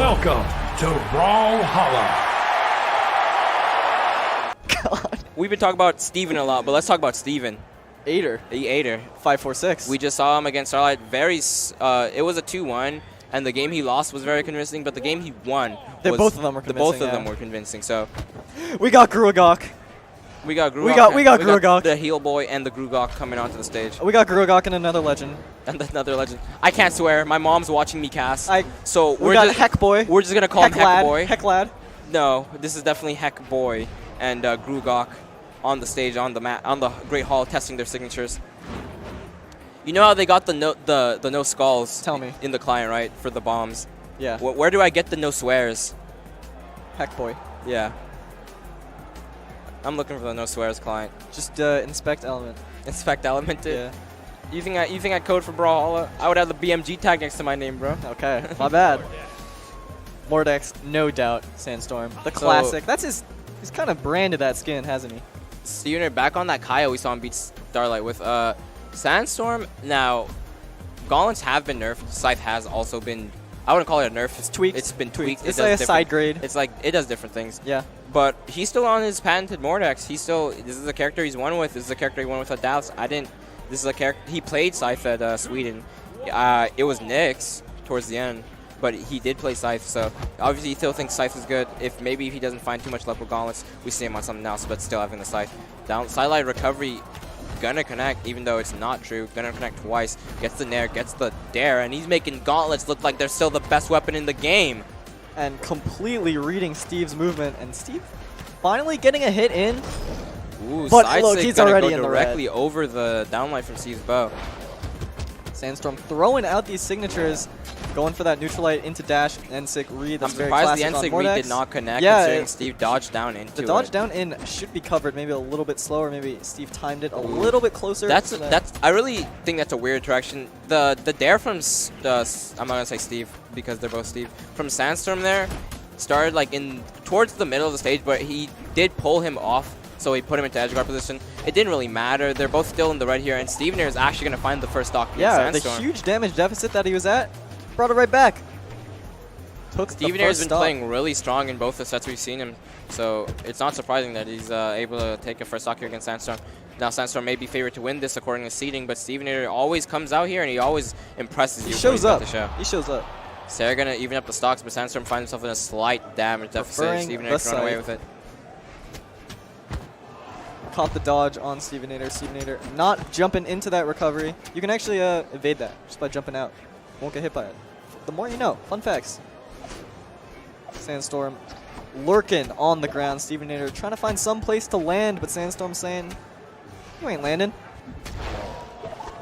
Welcome to Vodhalla. God. We've been talking about Steven a lot, but let's talk about Steven. Aider. The Aider. 5-4-6. We just saw him against Starlight. It was a 2-1, and the game he lost was very convincing, but the game he won, both of them were convincing. Both of them were convincing. So we got Grugok. we got Grugok. We got Grugok. The heel boy and the Grugok coming onto the stage. We got Grugok and another legend. And another legend. I can't swear. My mom's watching me cast. So we got Heck Boy. We're just gonna call him Heck Boy. Heck Lad. No, this is definitely Heck Boy and Grugok on the stage, on the mat, on the Great Hall, testing their signatures. You know how they got the no skulls? Tell me. In the client, right, for the bombs? Yeah. Where do I get the no swears? Heck Boy. Yeah. I'm looking for the no swears client. Just inspect element. Inspect element. Yeah. You think I code for Brawlhalla? I would have the BMG tag next to my name, bro. Okay, my bad. Mordex, no doubt. Sandstorm, the classic. That's he's kind of branded that skin, hasn't he? Stevenator back on that Kaya we saw him beat Starlight with. Sandstorm, now, gauntlets have been nerfed. Scythe has also been, I wouldn't call it a nerf. It's tweaked. It's been tweaked. It's like a side grade. It's like, it does different things. Yeah. But he's still on his patented Mordex. This is a character he's won with. This is a character he won with at Dallas. This is a character, he played Scythe at Sweden. It was Nyx towards the end, but he did play Scythe, so obviously he still thinks Scythe is good. Maybe if he doesn't find too much luck with gauntlets, we see him on something else, but still having the Scythe. Sidelight recovery, gonna connect, even though it's not true. Gonna connect twice. Gets the nair, gets the dare, and he's making gauntlets look like they're still the best weapon in the game. And completely reading Steve's movement, and Steve finally getting a hit in. Ooh, but look, he's already in the red. Directly over the downlight from Steve's bow. Sandstorm throwing out these signatures, going for that neutral light into dash, NSIG read. That's I'm very surprised the classic NSIG on read Mordex. did not connect, Yeah, considering Steve dodged down into it. The dodge down in should be covered, maybe a little bit slower. Maybe Steve timed it a little bit closer. I really think that's a weird direction. The dare from I'm not gonna say Steve because they're both Steve. From Sandstorm there started like towards the middle of the stage, but he did pull him off. So he put him into edge guard position. It didn't really matter. They're both still in the red here, and Stevenator is actually going to find the first stock. Yeah, the huge damage deficit that he was at brought it right back. Stevenator has been playing really strong in both the sets we've seen him, so it's not surprising that he's able to take a first stock here against Sandstorm. Now Sandstorm may be favored to win this according to seeding, but Stevenator always comes out here and he always impresses you. He shows up. He shows up. Sarah going to even up the stocks, but Sandstorm finds himself in a slight damage deficit. Stevenator can run away with it. Caught the dodge on Stevenator. Stevenator not jumping into that recovery. You can actually evade that just by jumping out. Won't get hit by it. The more you know. Fun facts. Sandstorm lurking on the ground. Stevenator trying to find some place to land, but Sandstorm saying, you ain't landing.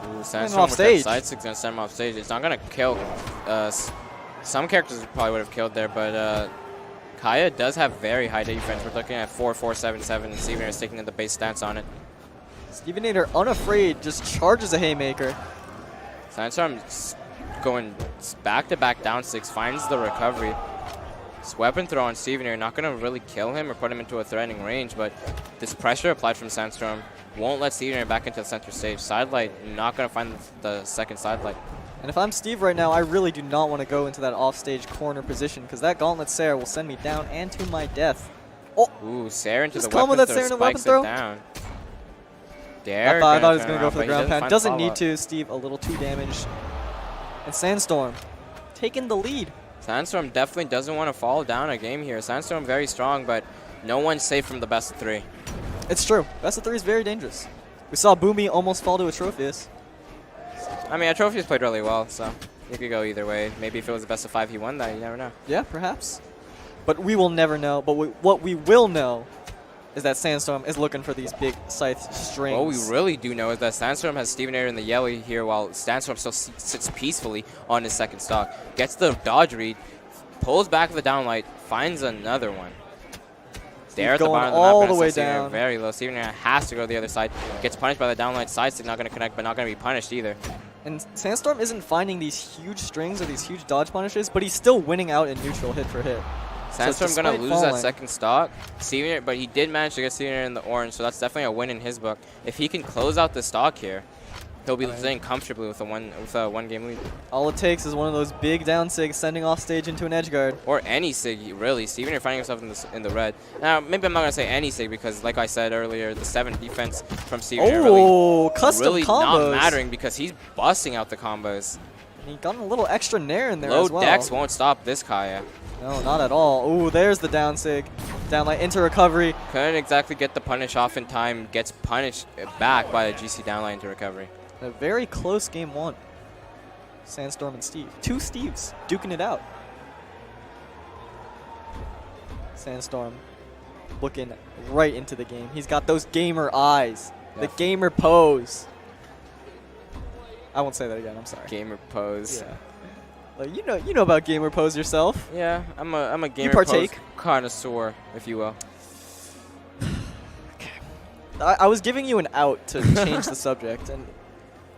Ooh, Sandstorm off stage. Side six gonna send him off stage. It's not gonna kill. Some characters probably would have killed there, but Kaya does have very high defense. We're looking at 4-4-7-7, and Stevenator is taking the base stance on it. Stevenator, unafraid, just charges a haymaker. Sandstorm going back-to-back down six, finds the recovery. This weapon throw on Stevenator, not going to really kill him or put him into a threatening range, but this pressure applied from Sandstorm won't let Stevenator back into the center stage. Sidelight, not going to find the second sidelight. And if I'm Steve right now, I really do not want to go into that offstage corner position because that Gauntlet Sarah will send me down and to my death. Oh! Ooh, Sarah into the weapon throw, down. I thought he was going to go for the ground pound. Doesn't need to. Steve a little too damaged. And Sandstorm taking the lead. Sandstorm definitely doesn't want to fall down a game here. Sandstorm very strong, but no one's safe from the best of three. It's true. Best of three is very dangerous. We saw Boomy almost fall to a Trophius. I mean, Trophius played really well, so it could go either way. Maybe if it was the best of five, he won that. You never know. Yeah, perhaps. But we will never know. But what we will know is that Sandstorm is looking for these big Scythe strings. What we really do know is that Sandstorm has Stevenator in the yellow here, while Sandstorm still sits peacefully on his second stock. Gets the dodge read, pulls back the downlight, finds another one. There at the bottom of the map, all the way down. Very low. Stevenator has to go to the other side. Gets punished by the downlight. Sidestick not going to connect, but not going to be punished either. And Sandstorm isn't finding these huge strings or these huge dodge punishes, but he's still winning out in neutral hit for hit. Sandstorm so going to lose that second stock. Stevenator, but he did manage to get Stevenator in the orange, so that's definitely a win in his book. If he can close out the stock here, He'll be sitting comfortably with a one game lead. All it takes is one of those big down sigs sending off stage into an edge guard. Or any sig, really. Steven, you're finding yourself in the red. Now, maybe I'm not going to say any sig because, like I said earlier, the 7 defense from Steven custom really combos. not mattering because he's busting out the combos. And he got a little extra nair in there Low as well. dex won't stop this Kaya. No, not at all. Ooh, there's the down sig. Down light into recovery. Couldn't exactly get the punish off in time. Gets punished back by a GC downline into recovery. A very close game 1. Sandstorm and Steve. 2 Steves duking it out. Sandstorm looking right into the game. He's got those gamer eyes. The gamer pose. I won't say that again. I'm sorry. Gamer pose. Yeah. Like, you know about gamer pose yourself. Yeah, I'm a gamer partake? pose connoisseur, if you will. I was giving you an out to change the subject, and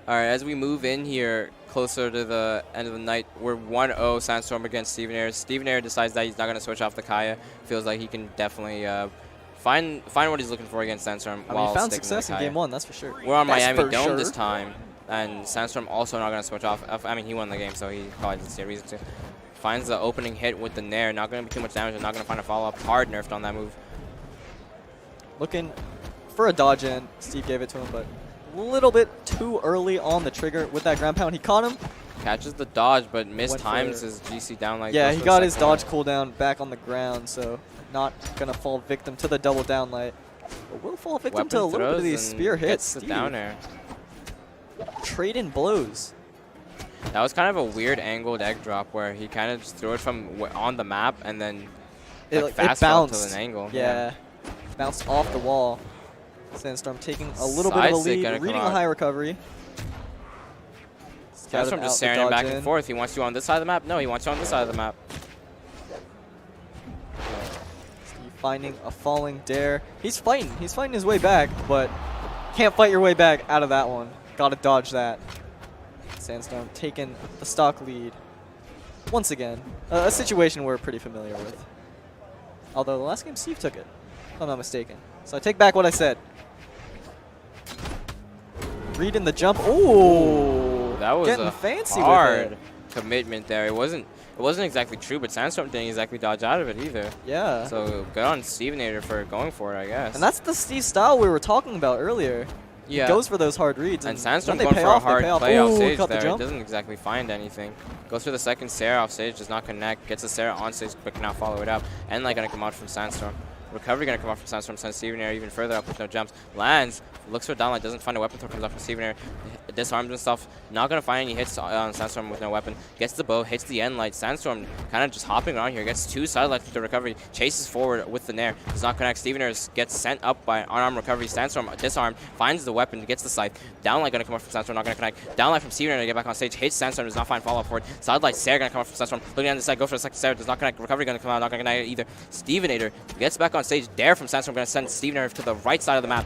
all right, as we move in here closer to the end of the night, we're 1-0 Sandstorm against Stevenator. Stevenator decides that he's not going to switch off the Kaya. Feels like he can definitely find what he's looking for against Sandstorm. I mean, he found success in game 1, that's for sure. We're on Miami Dome this time, and Sandstorm also not going to switch off. I mean, he won the game, so he probably doesn't see a reason to. Finds the opening hit with the Nair. Not going to be too much damage, and not going to find a follow-up. Hard nerfed on that move. Looking for a dodge in. Steve gave it to him, but a little bit too early on the trigger with that ground pound. He caught him. Catches the dodge, but mistimes his GC down like. Yeah, he got his dodge cooldown back on the ground, so not going to fall victim to the double down light. But will fall victim to a little bit of these spear hits. Gets the down air. Trade in blows. That was kind of a weird angled egg drop where he kind of just threw it from on the map and then it fast bounced to an angle. Yeah. Bounced off the wall. Sandstorm taking a little bit of a lead, reading a high recovery. Sandstorm just staring him back and forth. He wants you on this side of the map? No, he wants you on this side of the map. Steve finding a falling dare. He's fighting his way back, but can't fight your way back out of that one. Gotta dodge that. Sandstorm taking the stock lead. Once again, a situation we're pretty familiar with. Although the last game Steve took it, if I'm not mistaken. So I take back what I said. Reading the jump. Ooh, that was getting a fancy hard with it. commitment there. It wasn't exactly true, but Sandstorm didn't exactly dodge out of it either. Yeah. So good on Stevenator for going for it, I guess. And that's the Steve style we were talking about earlier. Yeah. He goes for those hard reads. And Sandstorm when going they for pay a off, hard play off stage caught the there. jump. Doesn't exactly find anything. Goes for the second Sarah off stage, does not connect. Gets the Sarah on stage, but cannot follow it up. And like gonna come out from Sandstorm. Recovery gonna come out from Sandstorm, sends Stevenator even further up with no jumps. Lands, looks for a downline, doesn't find a weapon throw, comes out from Stevenator. Disarms himself, not gonna find any hits on Sandstorm with no weapon. Gets the bow, hits the end light. Sandstorm kind of just hopping around here, gets 2 side lights with the recovery, chases forward with the Nair, does not connect. Stevenator gets sent up by unarmed recovery. Sandstorm disarmed, finds the weapon, gets the scythe. Downlight gonna come up from Sandstorm, not gonna connect. Downlight from Stevenator to get back on stage, hits Sandstorm, does not find follow up for it. Side light Sarah gonna come up from Sandstorm, looking on the side, go for the second Sarah, does not connect. Recovery gonna come out, not gonna connect either. Stevenator gets back on stage, dare from Sandstorm gonna send Stevenator to the right side of the map.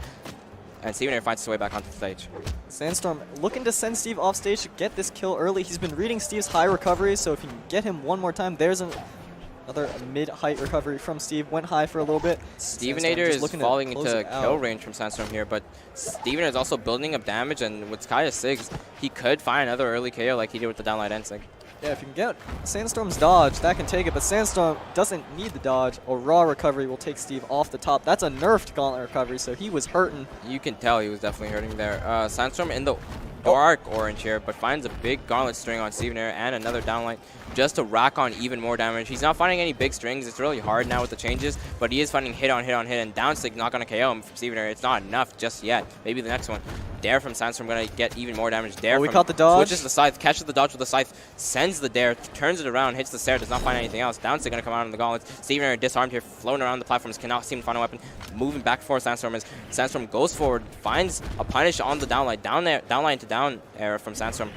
And Stevenator finds his way back onto the stage. Sandstorm looking to send Steve off stage to get this kill early. He's been reading Steve's high recovery, so if you can get him one more time, there's another mid-height recovery from Steve. Went high for a little bit. Stevenator is falling into kill range from Sandstorm here, but Stevenator is also building up damage, and with Kaya Sigs, he could find another early KO like he did with the downlight end sig. Yeah, if you can get Sandstorm's dodge, that can take it, but Sandstorm doesn't need the dodge. A raw recovery will take Steve off the top. That's a nerfed gauntlet recovery, so he was hurting. You can tell he was definitely hurting there. Sandstorm in the dark orange here, but finds a big gauntlet string on Stevenator and another downlight just to rack on even more damage. He's not finding any big strings. It's really hard now with the changes, but he is finding hit on hit on hit, and downstick not going to KO him from Stevenator. It's not enough just yet. Maybe the next one. Dare from Sandstorm going to get even more damage. Dare we caught the dodge. Switches the scythe, catches the dodge with the scythe, sends the dare, turns it around, hits the Sarah, does not find anything else. Downstick going to come out on the gauntlets. Stevenator disarmed here, floating around the platforms, cannot seem to find a weapon. Moving back and forth, Sandstorm goes forward, finds a punish on the downlight, downline to down air from Sandstorm.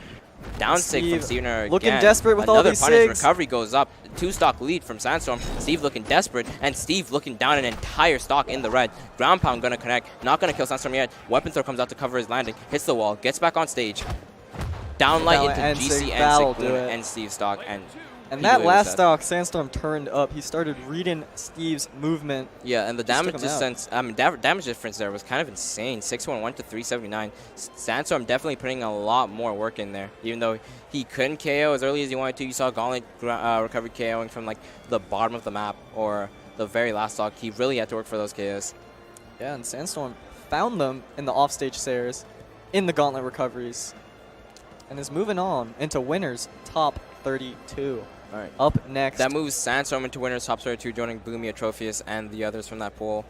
Down sig from Stevenator looking again. desperate with Another all these punish. sigs. Recovery goes up. 2-stock lead from Sandstorm. Steve looking desperate, and Steve looking down an entire stock in the red. Ground pound gonna connect. Not gonna kill Sandstorm yet. Weapon throw comes out to cover his landing. Hits the wall. Gets back on stage. Downlight into GC and Sig and Steve stock, and And He that really was last sad. stock, Sandstorm turned up. He started reading Steve's movement. Yeah, and the Just took damage him out. distance, damage difference there was kind of insane. 611 to 379. Sandstorm definitely putting a lot more work in there. Even though he couldn't KO as early as he wanted to, you saw Gauntlet recovery KOing from like the bottom of the map or the very last stock. He really had to work for those KOs. Yeah, and Sandstorm found them in the offstage Sayers, in the Gauntlet recoveries, and is moving on into winners top 32. All right. Up next, That moves Sandstorm into winners top 32, joining Boomy, Atrophius, and the others from that pool.